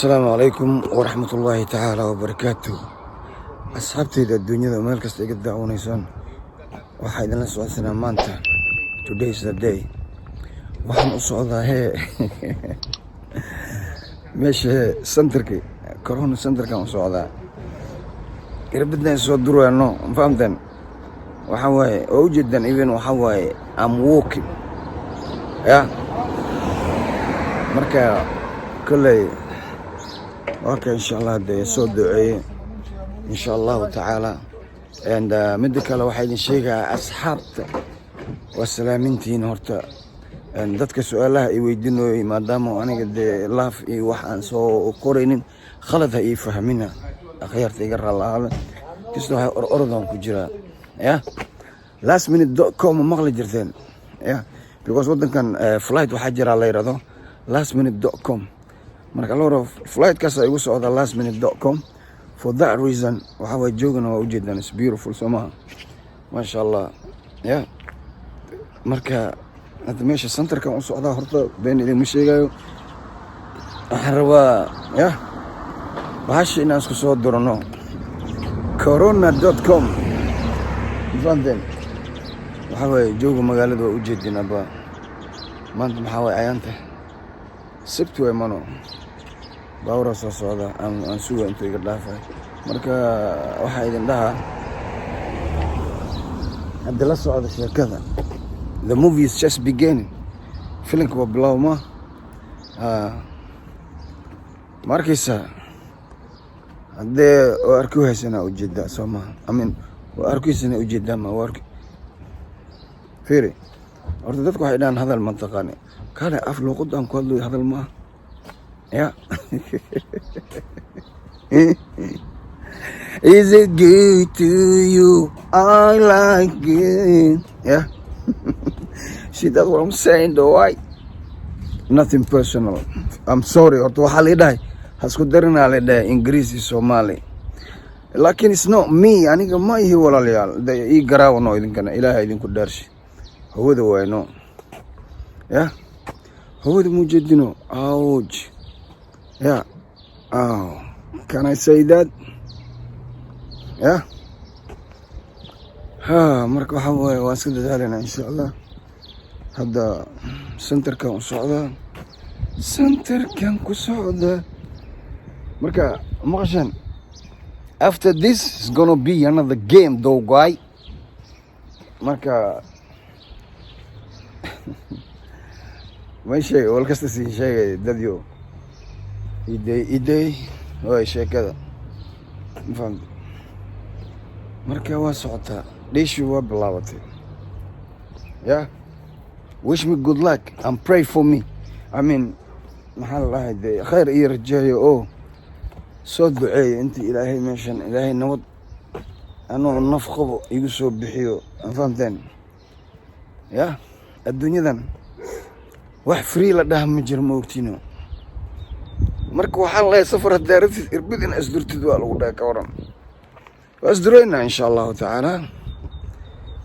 السلام عليكم ورحمة الله تعالى وبركاته. أصحابتي الدنيا مeel kasta iga daawanaysan waxaa idinla socodsanaa maanta. Today is the day. waxaan u socdaa meesha centerka corona centerkan u socdaa. irbadna soo durayno fahamtan waxa waaye oo ujeedan even waxa waaye I'm walking marka kale okay inshallah de soo duceeye inshallah ta'ala and mid kale waxa idin sheegaa asxaabta wa salaamintiin horta and dadka su'aalaha ay weydiinooy maadaama aniga de laaf iyo wax aan soo qoraynin khalad ay fahmina akhyarta iga ralaada kisto waxa ordan ku jira lastminute.com maqli jirteen because wadankan flight waxa jira la yiraahdo lastminute.com marka loo flight kaas ay ugu socda lastminute.com for that reason waxa way joogana waa ujeedaan is beautiful somaha ma sha Allah marka hadda meesha centerkan u socda horta been idin sheegayo waxaan rabaa bahasha inaan isku soo durno corona.com fanden waxa way jooga magaalada waa ujeedinaba maanta maxaa way ayanta sabti way mano baawra soo socda aan suuga inta iga dhaafay marka waxa idin dhaha hadda la socda sheekada the movie is just beginning filimka waa bilowma markaysa hadee oo arki haysana ujeeda Soomaa waa arkiisana ujeeda ma warki fiiri horta dadku waxay dhaan hadal mantaqani kale af luqadan ku hadlo hadal ma Is it good to you? I like it. See that's what I'm saying though, right? Nothing personal. I'm sorry. Orto waxa leedahay hasku darina leedahay Ingiriisi Soomaali. Laakiin it's not me. Aniga ma ihi walaalayaal. Ii garaawno idinkana Ilaahay idinku dhaarshi. Hawada wayno. Hawada mujeedino. Ouch. Can I say that? marka waxa way waa iska dadaalana insha Allah. Hadda centerkan u socda. Centerkan ku socda. Marka maqashan after this is gonna be another game though guy. Marka ماشي والكاست شيء داديو إيدي هاي شيء كذا فهمت مركا واسعتها ليش هو بلاوتي wish me good luck and pray for me محل الله يدي خير إيه رجالي صوت دعي أنت إلهي ماشان إلهي نوض أنا النفخه يقصوا بحيو فهمتني الدنيا ذن wax free la dhaha ma jiro moogtino marka waxa la safar daaradid irbid in asdurtid waa lagu dhaay ka waran wasdurayna insha Allah ta'ala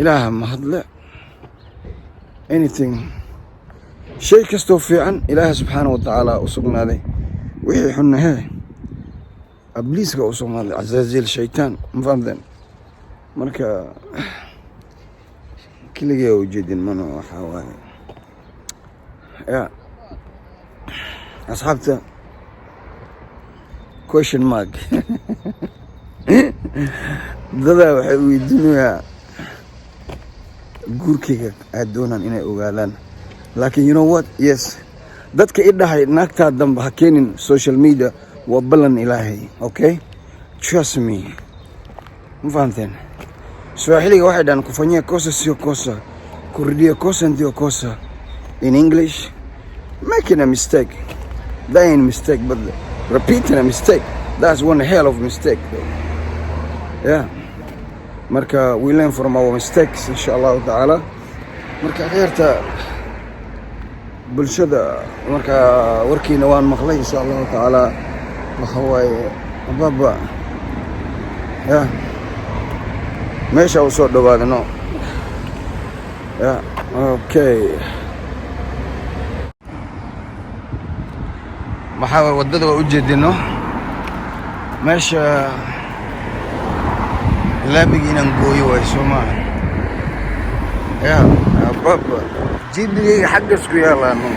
ilaaha ma hadla anything shay kasto fiican ilaaha subhanahu wa ta'ala u sugnaaday wixii xunahay abliiska u sugnaaday azazil shaytaan mafahmdan marka kaliya u jeedin mano waxa waaye أصحابته question mark dada waxay weydiinayaan guurkayga ay doonaan inay ogaadaan laakiin you know what yes dadka idhahay naagta dambe ha keenin social media waa balan ilaahay okay trust me mfahanteen Swahili waxay dhaan kufanyia kosa sio kosa kurudia kosa ndio kosa. In English, making a mistake, that ain't a mistake, but repeating a mistake, that's one hell of a mistake. Marka, we learn from our mistakes, inshallah ta'ala. Marka, khayrta bulshada, marka, warkiina waan maqlay, inshallah ta'ala. Waxa waaye, baba. Meesha u soo dhawaadano. Okay. maxaa waye waddada waa u jeedino meesha laamigii inaan gooyo waay soo maaha ya ababa jibigayga xaggas ku yaalaano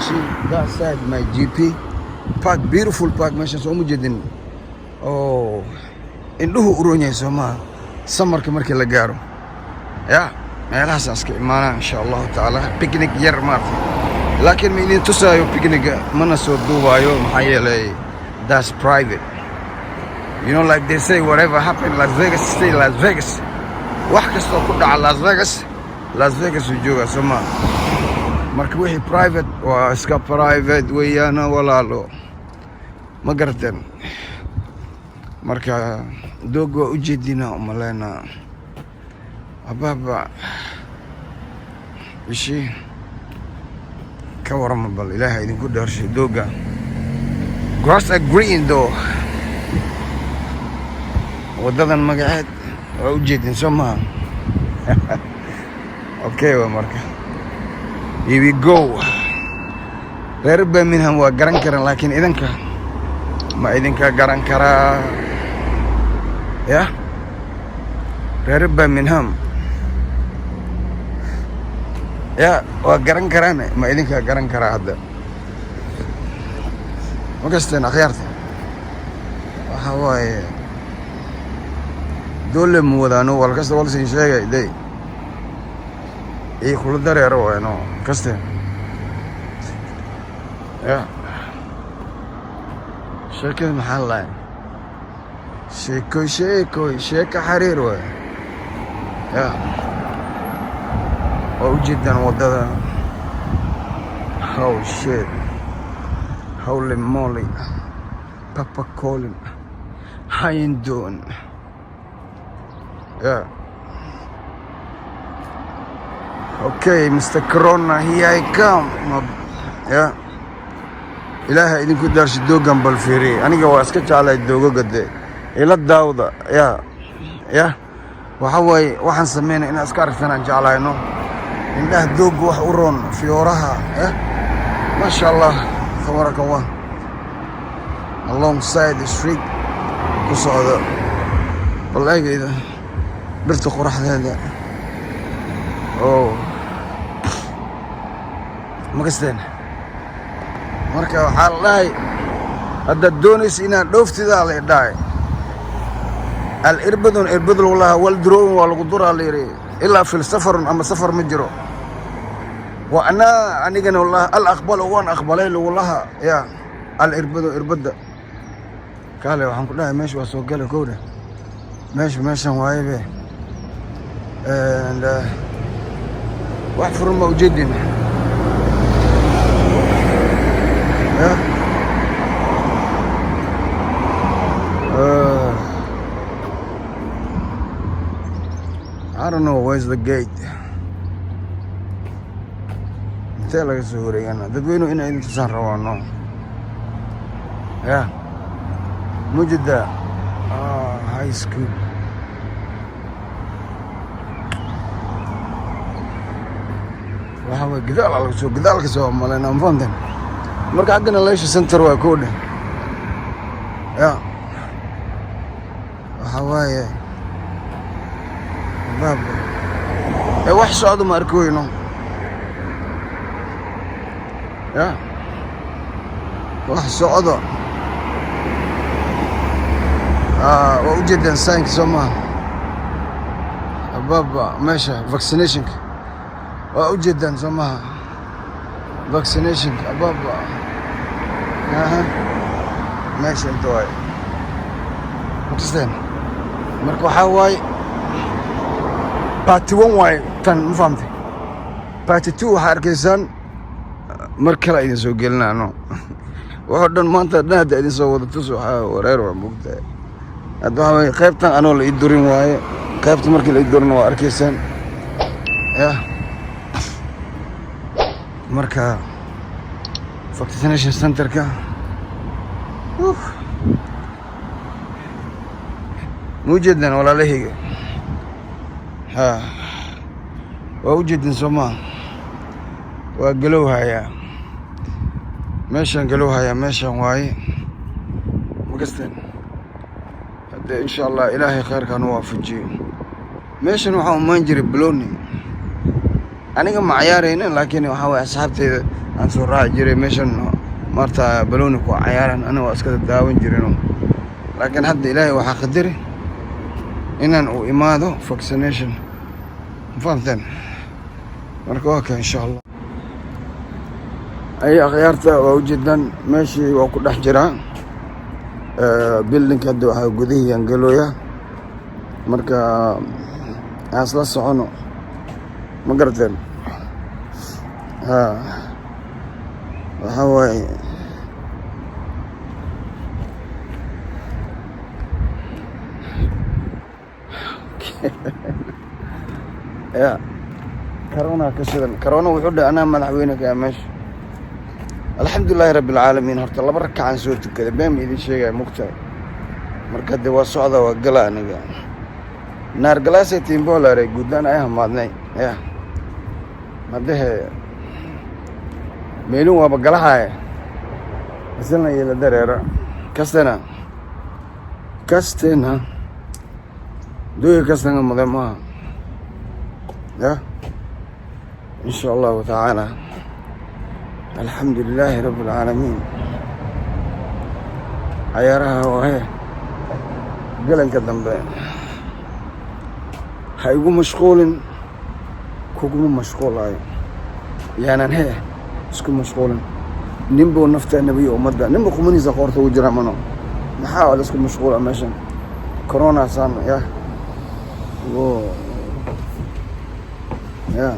see that side my GP park, beautiful park meesha soo ma jeedin oo indhuhu uroon yahay soo maaha samarka markii la gaaro ya meelahaasaan iska imaanaa insha allahu tacaala picnic yar maarta laakiin ma idin tusaayo picniga mana soo duubaayo maxaa yeelay that's private. You know, like they say, whatever happened in Las Vegas, stay Las Vegas. Wax kastoo ku dhaca Las Vegas uu joogaa soo maa marka wixii private waa iska private weeyaana walaalo ma garateen marka doog waa u jeedinaa umaleynaa ababa bishii ka warama bal ilaahay idinku dhaarshay dooga grass are green though waddadan magaceed waa u jeedin soo maha okay waa marka here we go reer Birmingham waa garan karan laakiin idinka ma idinka garan karaa ya reer Birmingham ya waa garan karaan ma idinka garan karaa hadda ma kasteen akhyaarta waxa waaye dole mu wadaano wal kasta wal siin sheegay day kula dareero waano kaste ya sheekada maxaa lahay sheeko xariir waay ya waa ujeedaan waddada how shit holy moly papa Colin how you doing yeah okay Mr. Corona here I come yeah ilaahay idinku daarshi doogan bal fiiri aniga waa iska jeclay doogaga de ila daawda ya waxa way waxaan sameynaa in iska aragtaan jeclayno indhaha doog wax u roon fiyooraha ma sha Allah tabarakallah alongside the street ku socda wallahi birta quraxdeeda oo makasteen marka waxaa la dhahay haddaad doonaysa inaad dhooftidaa la dhahay al-irbadun irbadul wallaha waldurowin waa lagu duraa la yidhi ilaa fil safarun ama safar ma jiro wa anigana wallahi al-aqbalo waan aqbalay wallaha ya al-irbadu irbadda kaale waxaan ku dhahay meesha waa soo gala kowda meeshan waaye be and wax furan ma ujeedin ya I don't know where's the gate intee laga soo wareegana dadweynuhu inay idin tusaan rabaano ya mujida high school waxa way gidaalka soo malena mfanten marka xaggana leesha center waa koodha ya waxa waaye baba wax socdo ma arkooyno ya wax socdo waa ujeedaan saanka soo maaha baba meesha vaccinationka waa ujeedaan soo maaha vaccinationka baba meesha inta waaye makasteen marka waxaa waaye party 1 waaye tan ma fahamtay party 2 waxaa arkaysaan mar kale idin soo gelinaano waxoo dhan maanta dhan hadda idin soo wada tus waxaa wareer waa moogtahay hadda waxaa waaye qaybtan anoo la ii durin waaye qaybta markii la ii durina waa arkaysaan ya marka vaccination centerka mujeedaan walaalahayga waa ujeedin soo maa waa galowhayaa meeshaan galuu hayaa meeshaan waaye magasteen haddee insha allah ilaahay khayrkaan u waafajiyo meeshan waxaa umaan jiray balooni aniga ma cayaaraynin laakiin waxaa waye asxaabteyda aan soo raaci jiray meeshan maarta balooni ku cayaaran aniga waa iska daawan jirino laakiin hadda ilaahay waxaa qadari inaan u imaado vaccination fahamteen marka waa ka insha allah ay akhyaarta waa ujeedaan meeshii waa ku dhex jiraa building hadda waxaa gudahiyaan galooya marka aan isla socono ma garateen waxaa waaye ya corona ka shidan corona wuxuu dhahay anaa madaxweyne ka meesha alxamdulillahi rabbi alcaalamiin horta 2 rakacaan soo tukaday been ma idin sheegaya mugtahay marka dee waa socda waa gala aniga naar galaasay tiimboolare guddaan ay hamaadnay ya madehe meelun waaba galahaye isna ila dareera kastena دوي كسرنا مدمها يا إن شاء الله تعالى الحمد لله رب العالمين عيارها وهي قلن كدم بين هيقوم مشغول كوكو مشغول هاي يعني هي اسكو مشغول نمبو نفتح النبي ومدة نمبو كموني زخورته وجرى منه نحاول اسكو مشغول اماشن كورونا صار يا Whoa. Yeah.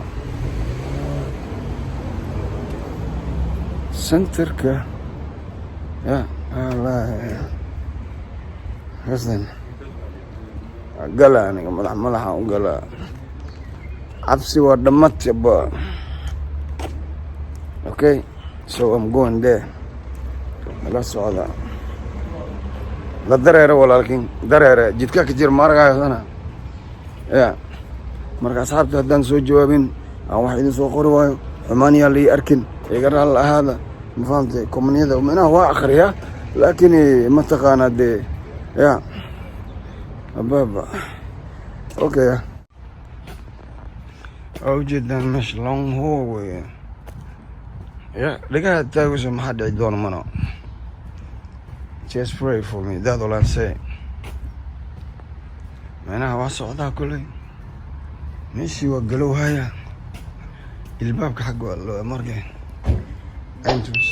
Centerka. Yeah. Allah. Hasan. Gala aniga madaxa u gala. Cabsi waa dhamad jaba. Okay. So I'm going there. La socda. La dareere walaalkiin dareere jidka ka jir maaragayana. يا مركز أصحابتي هدان سو جوابين أو واحد سو قري وايو حمانيا اللي أركن يقرأ الله هذا ما فهمت كومنيا ذا ومنها هو آخر يا لكن ما تقانا دي يا أبابا أوكي يا أو جدا مش لون هو يا لقى تاوس ما حد يدور منه just pray for me that's all I say أنا واسعدا كله ماشي وقلوا هيا الباب حقه الله مرجع انتوس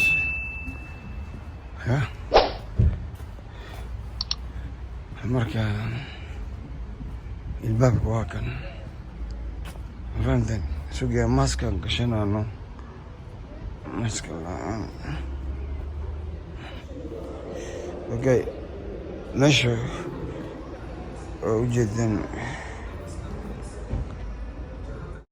ها مرجع الباب واكن فهمت سوق ماسكه كشنا انه ماسكه اوكي نشوف جدا